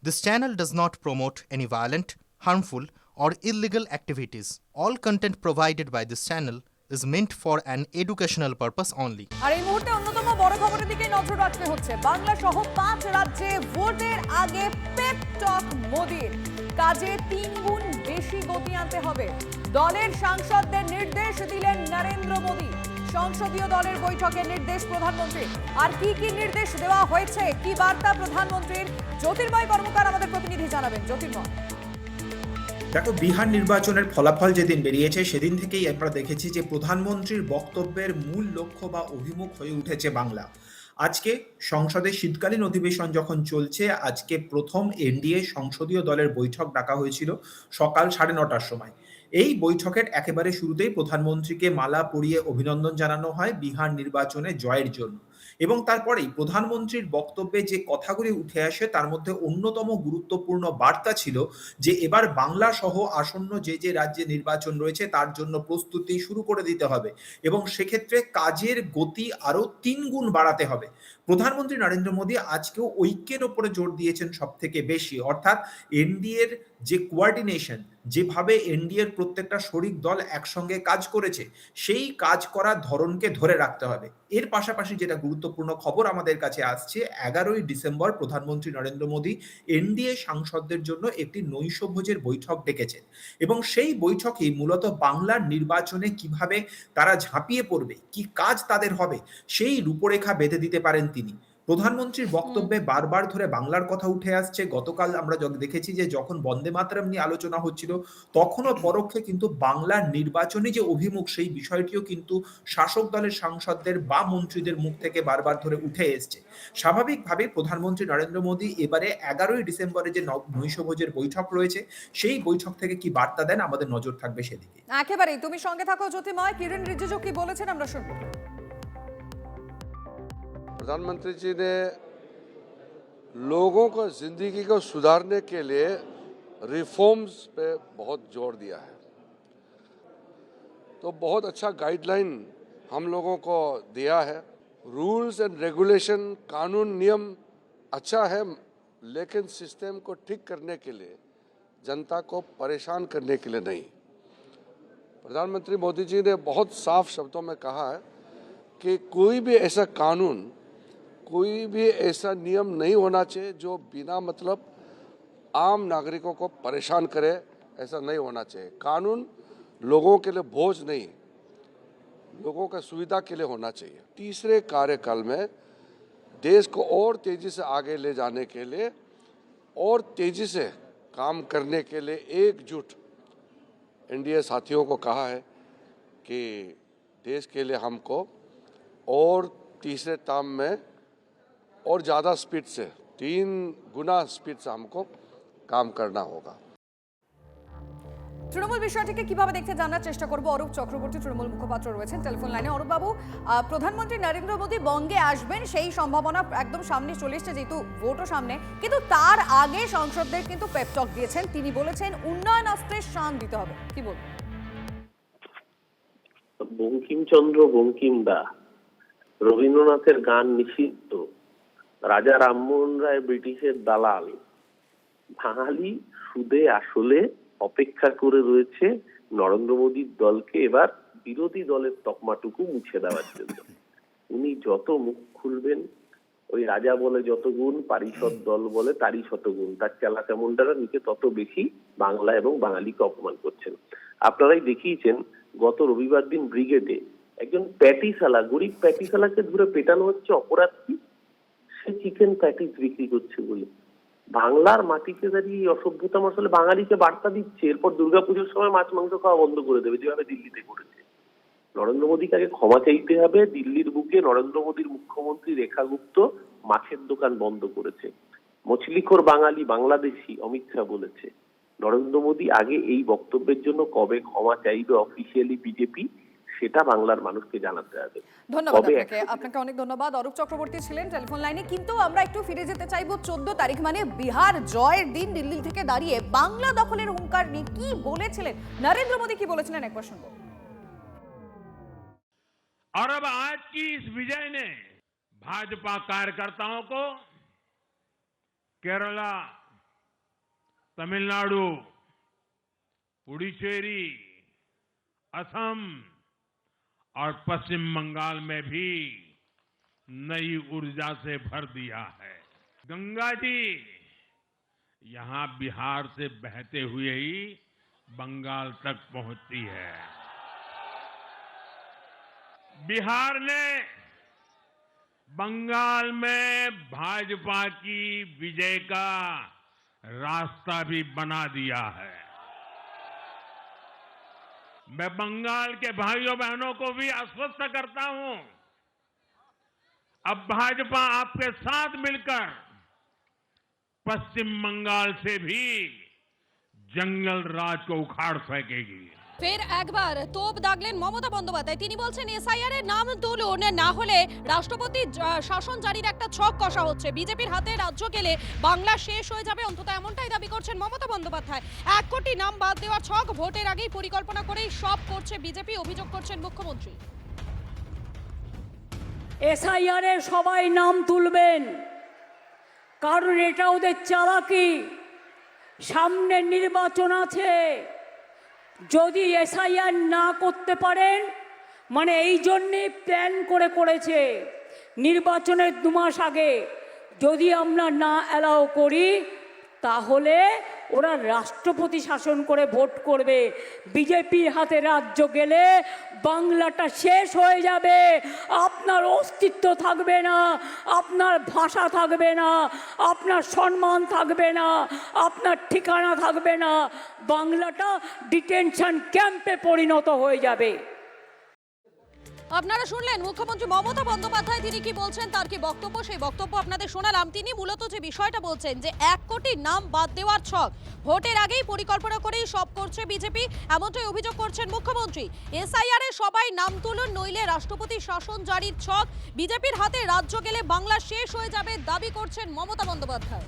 This channel does not promote any violent, harmful, or illegal activities. All content provided by this channel is meant for an educational purpose only. আর এই মুহূর্তে অন্যতম বড় খবরের দিকে নজর রাখতে হচ্ছে। বাংলা সহ 5 রাজ্যে ভোটের আগে পেপ টক মোদির। কাজে 3 গুণ বেশি গতি আনতে হবে। দলের সাংসদদের নির্দেশ দিলেন নরেন্দ্র মোদি। সংসদীয় দলের বৈঠকে নির্দেশ প্রধানমন্ত্রী। আর কি কি নির্দেশ দেওয়া হয়েছে, কি বার্তা প্রধানমন্ত্রীর, জ্যোতির্ময় কর্মকার আমাদের প্রতিনিধি জানাবেন। জ্যোতির্ময়, দেখো, বিহার নির্বাচনের ফলাফল যেদিন বেরিয়েছে সেদিন থেকেই আমরা দেখেছি যে প্রধানমন্ত্রীর বক্তব্যের মূল লক্ষ্য বা অভিমুখ হয়ে উঠেছে বাংলা। আজকে সংসদে শীতকালীন অধিবেশন যখন চলছে, আজকে প্রথম এনডিএ সংসদীয় দলের বৈঠক ডাকা হয়েছিল সকাল 9:30টার সময়। এই বৈঠকের একেবারে শুরুতেই প্রধানমন্ত্রীকে মালা পরিয়ে অভিনন্দন জানানো হয় বিহার নির্বাচনে জয়ের জন্য, এবং তারপরেই প্রধানমন্ত্রীর বক্তব্যে যে কথাগুলি উঠে আসে তার মধ্যে অন্যতম গুরুত্বপূর্ণ বার্তা ছিল যে এবার বাংলা সহ আসন্ন যে যে রাজ্যে নির্বাচন রয়েছে তার জন্য প্রস্তুতি শুরু করে দিতে হবে এবং সেক্ষেত্রে কাজের গতি আরো 3 গুণ বাড়াতে হবে। প্রধানমন্ত্রী নরেন্দ্র মোদী আজকেও ঐক্যের ওপরে জোর দিয়েছেন সব থেকে বেশি, অর্থাৎ এনডিএর যে কোয়ার্ডিনেশন, যেভাবে এনডিএর প্রত্যেকটা শরিক দল একসঙ্গে কাজ করেছে সেই কাজ করার ধরনকে ধরে রাখতে হবে। এর পাশাপাশি যেটা গুরুত্বপূর্ণ খবর আমাদের কাছে আসছে, 11ই ডিসেম্বর প্রধানমন্ত্রী নরেন্দ্র মোদী এনডিএ সাংসদদের জন্য একটি নৈশভোজের বৈঠক ডেকেছেন এবং সেই বৈঠকেই মূলত বাংলার নির্বাচনে কিভাবে তারা ঝাঁপিয়ে পড়বে, কি কাজ তাদের হবে, সেই রূপরেখা বেঁধে দিতে পারেন তিনি। প্রধানমন্ত্রীর বক্তব্যে বারবার ধরে বাংলার কথা উঠে আসছে। গতকাল আমরা দেখেছি যে যখন বন্দে মাতরম নিয়ে আলোচনা হচ্ছিল তখনও পরোক্ষে কিন্তু বাংলার নির্বাচনী যে অভিমুখ সেই বিষয়টিও কিন্তু শাসক দলের সাংসদদের বা মন্ত্রীদের মুখ থেকে বারবার ধরে উঠে এসছে। স্বাভাবিকভাবে প্রধানমন্ত্রী নরেন্দ্র মোদী এবারে 11ই ডিসেম্বরে যে নৈশভোজের বৈঠক রয়েছে সেই বৈঠক থেকে কি বার্তা দেন আমাদের নজর থাকবে সেদিকে। একেবারেই তুমি সঙ্গে থাকো জ্যোতির্ময়। কিরণ রিজিজু কি বলেছেন আমরা শুনবো। प्रधानमंत्री जी ने लोगों को जिंदगी को सुधारने के लिए रिफॉर्म्स पे बहुत जोर दिया है, तो बहुत अच्छा गाइडलाइन हम लोगों को दिया है। रूल्स एंड रेगुलेशन, कानून नियम अच्छा है, लेकिन सिस्टम को ठीक करने के लिए, जनता को परेशान करने के लिए नहीं। प्रधानमंत्री मोदी जी ने बहुत साफ शब्दों में कहा है कि कोई भी ऐसा कानून, कोई भी ऐसा नियम नहीं होना चाहिए जो बिना मतलब आम नागरिकों को परेशान करे। ऐसा नहीं होना चाहिए। कानून लोगों के लिए बोझ नहीं, लोगों का सुविधा के लिए होना चाहिए। तीसरे कार्यकाल में देश को और तेज़ी से आगे ले जाने के लिए और तेज़ी से काम करने के लिए एकजुट एनडीए साथियों को कहा है कि देश के लिए हमको और तीसरे टर्म में और ज़्यादा स्पीड से, 3 गुना स्पीड से हमको काम करना होगा। তৃণমূল বিষয়টিকে কিভাবে দেখতে জানার চেষ্টা করব। অরূপ চক্রবর্তী তৃণমূল মুখপাত্র রয়েছেন টেলিফোন লাইনে। অরূপ বাবু, প্রধানমন্ত্রী নরেন্দ্র মোদী বঙ্গে আসবেন সেই সম্ভাবনা একদম সামনে চলে এসেছে, যেহেতু ভোটও সামনে, কিন্তু তার আগে সাংসদদের কিন্তু পেপটক দিয়েছেন। তিনি বলেছেন উন্নয়ন অস্ত্রে শান দিতে হবে। কি বলবেন? বঙ্কিমচন্দ্র বঙ্কিম দা, রবীন্দ্রনাথের গান নিষিদ্ধ, রাজা রামমোহন রায় ব্রিটিশের দালাল, বাঙালি সুদে আসলে অপেক্ষা করে রয়েছে নরেন্দ্র মোদীর দলকে এবার বিরোধী দলের তকমাটুকু মুছে দেওয়ার জন্য। উনি যত মুখ খুলবেন, ওই রাজা বলে যত গুণ, পারিষদ দল বলে তারই শত গুণ, তার চালা চামুন্ডারা নিচে তত বেশি বাংলা এবং বাঙালিকে অপমান করছেন। আপনারাই দেখিয়েছেন গত রবিবার দিন ব্রিগেডে একজন প্যাটিসালা, গরিব প্যাটিসালাকে ধরে পেটানো হচ্ছে। অপরাধ কি? সে চিকেন প্যাটিস বিক্রি করছে বলে। বাংলার মাটিতে দাঁড়িয়ে এই অসভ্যতা আসলে বাঙালিকে বার্তা দিচ্ছে এরপর দুর্গাপুজোর সময় মাছ মাংস খাওয়া বন্ধ করে দেবে, যেভাবে দিল্লিতে করেছে। নরেন্দ্র মোদীকে আগে ক্ষমা চাইতে হবে। দিল্লির বুকে নরেন্দ্র মোদীর মুখ্যমন্ত্রী রেখা গুপ্ত মাছের দোকান বন্ধ করেছে। মছলিখোর বাঙালি বাংলাদেশি অমিত শাহ বলেছে। নরেন্দ্র মোদী আগে এই বক্তব্যের জন্য কবে ক্ষমা চাইবে অফিসিয়ালি বিজেপি, সেটা বাংলার মানুষকে জানাতে হবে। ধন্যবাদ আপনাকে। আপনাকে অনেক ধন্যবাদ। অরূপ চক্রবর্তী ছিলেন টেলিফোন লাইনে। কিন্তু আমরা একটু ফিরে যেতে চাইবো 14 তারিখ, মানে বিহার জয়ের দিন দিল্লি থেকে দাঁড়িয়ে বাংলা দখলের হুঙ্কার নিয়ে কি বলেছিলেন নরেন্দ্র মোদী, কি বলেছিলেন একবার শুনবো। और अब आज की इस विजय ने भाजपा कार्यकर्ताओं को केरला, तमिलनाडु, पुडुचेरी, असम और पश्चिम बंगाल में भी नई ऊर्जा से भर दिया है। गंगा जी यहां बिहार से बहते हुए ही बंगाल तक पहुंचती है। बिहार ने बंगाल में भाजपा की विजय का रास्ता भी बना दिया है। मैं बंगाल के भाइयों बहनों को भी आश्वस्त करता हूं, अब भाजपा आपके साथ मिलकर पश्चिम बंगाल से भी जंगल राज को उखाड़ फेंकेगी। ফের একবার তোপ দাগলেন মমতা বন্দ্যোপাধ্যায়। তিনি বলছেন এসআইআর এর নাম তুলুন, না হলে রাষ্ট্রপতি শাসন জারির একটা ছক কষা হচ্ছে। বিজেপির হাতে রাজ্য গেলে বাংলা শেষ হয়ে যাবে, অন্তত এমনটাই দাবি করছেন মমতা বন্দ্যোপাধ্যায়। 1 কোটি নাম বাদ দেওয়ার ছক ভোটের আগেই পরিকল্পনা করেই সব করছে বিজেপি, অভিযোগ করছেন মুখ্যমন্ত্রী। এসআইআর এ সবাই নাম তুলবেন, কারণ এটা ওদের চালাকি। সামনে নির্বাচন আছে, যদি এসআইআর না করতে পারেন, মানে এই জন্যে প্ল্যান করেছে নির্বাচনের 2 মাস আগে যদি আমরা না অ্যালাউ করি, তাহলে ওরা রাষ্ট্রপতি শাসন করে ভোট করবে। বিজেপির হাতে রাজ্য গেলে বাংলাটা শেষ হয়ে যাবে, আপনার অস্তিত্ব থাকবে না, আপনার ভাষা থাকবে না, আপনার সম্মান থাকবে না, আপনার ঠিকানা থাকবে না, বাংলাটা ডিটেনশন ক্যাম্পে পরিণত হয়ে যাবে। আপনারা শুনলেন মুখ্যমন্ত্রী মমতা বন্দ্যোপাধ্যায় তিনি কি বলছেন, তার কি বক্তব্য, সেই বক্তব্য আপনাদের শোনালাম। তিনি মূলত যে বিষয়টা বলছেন যে 1 কোটি নাম বাদ দেওয়ার ছক ভোটের আগেই পরিকল্পনা করেই সব করছে বিজেপি, এমনটাই অভিযোগ করছেন মুখ্যমন্ত্রী। এসআইআর এ সবাই নাম তুলুন, নইলে রাষ্ট্রপতি শাসন জারির ছক, বিজেপির হাতে রাজ্য গেলে বাংলা শেষ হয়ে যাবে দাবি করছেন মমতা বন্দ্যোপাধ্যায়।